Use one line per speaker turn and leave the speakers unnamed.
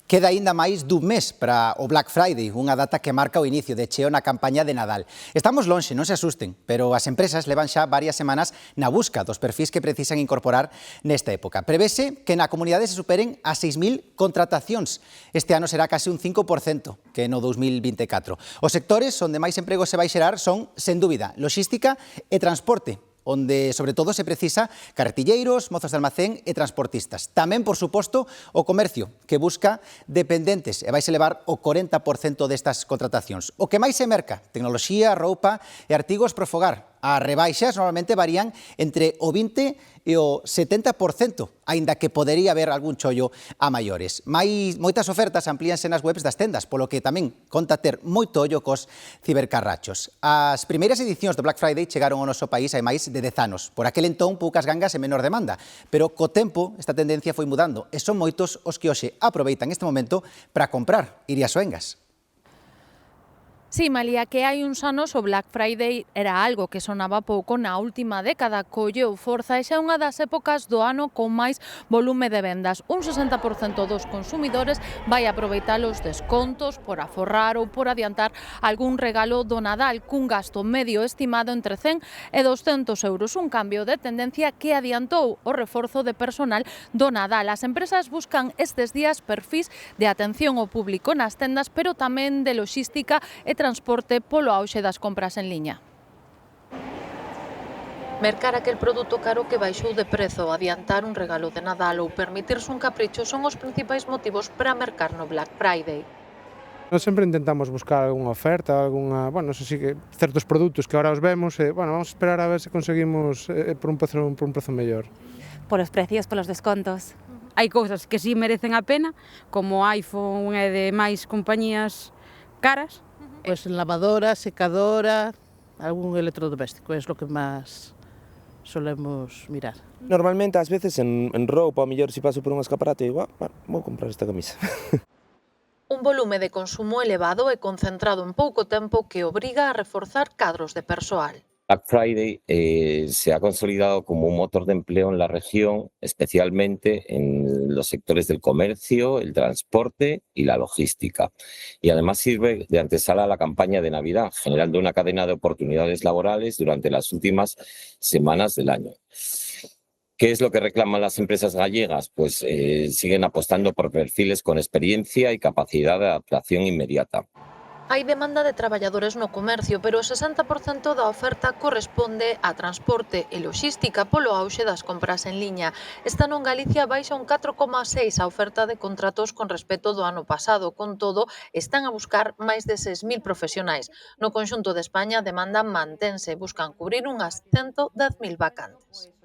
Queda aínda máis dun mes para o Black Friday, unha data que marca o inicio de cheo na campaña de Nadal. Estamos lonxe, non se asusten, pero as empresas levan xa varias semanas na busca dos perfis que precisan incorporar nesta época. Prevese que na comunidade se superen as 6.000 contratacións. Este ano será case un 5% que no 2024. Os sectores onde máis emprego se vai xerar son, sen dúbida, logística e transporte, onde, sobre todo, se precisa carretilleiros, mozos de almacén e transportistas. Tamén, por suposto, o comercio, que busca dependentes e vaise levar o 40% destas contratacións. O que máis se merca, tecnoloxía, roupa e artigos para o fogar. As rebaixas normalmente varían entre o 20% e o 70%, aínda que podería haber algún chollo a maiores. Moitas ofertas amplíanse nas webs das tendas, polo que tamén conta ter moito ollo cos cibercarrachos. As primeiras edicións do Black Friday chegaron ao noso país hai máis de 10 anos. Por aquel entón, poucas gangas e menor demanda. Pero co tempo, esta tendencia foi mudando e son moitos os que hoxe aproveitan este momento para comprar Iria Soengas.
Sí, Malia, que hai uns anos o Black Friday era algo que sonaba pouco, na última década colleu forza e xa é unha das épocas do ano con máis volume de vendas. Un 60% dos consumidores vai aproveitar os descontos por aforrar ou por adiantar algún regalo do Nadal, cun gasto medio estimado entre 100 e 200 euros. Un cambio de tendencia que adiantou o reforzo de personal do Nadal. As empresas buscan estes días perfis de atención ao público nas tendas, pero tamén de logística e transporte polo auxe das compras en liña. Mercar aquel produto caro que baixou de prezo, adiantar un regalo de Nadal ou permitirse un capricho son os principais motivos para mercar no Black Friday.
Nós sempre intentamos buscar algunha oferta, non sei que certos produtos que ahora os vemos, vamos a esperar a ver se conseguimos por un prezo mellor.
Por os precios, polos descontos.
Hai cousas que sí merecen a pena, como iPhone e de máis compañías caras.
Pues lavadora, secadora, algún electrodoméstico, es lo que más solemos mirar.
Normalmente, ás veces, en roupa, ao mellor se paso por un escaparate, digo, vou comprar esta camisa.
Un volume de consumo elevado e concentrado en pouco tempo que obriga a reforzar cadros de persoal.
Black Friday se ha consolidado como un motor de empleo en la región, especialmente en los sectores del comercio, el transporte y la logística. Y además sirve de antesala a la campaña de Navidad, generando una cadena de oportunidades laborales durante las últimas semanas del año. ¿Qué es lo que reclaman las empresas gallegas? Pues siguen apostando por perfiles con experiencia y capacidad de adaptación inmediata.
Hai demanda de traballadores no comercio, pero o 60% da oferta corresponde a transporte e logística polo auxe das compras en liña. Este ano en Galicia baixa un 4,6 a oferta de contratos con respecto do ano pasado. Con todo, están a buscar máis de 6.000 profesionais. No conxunto de España, a demanda mantense, buscan cubrir unhas 110.000 vacantes.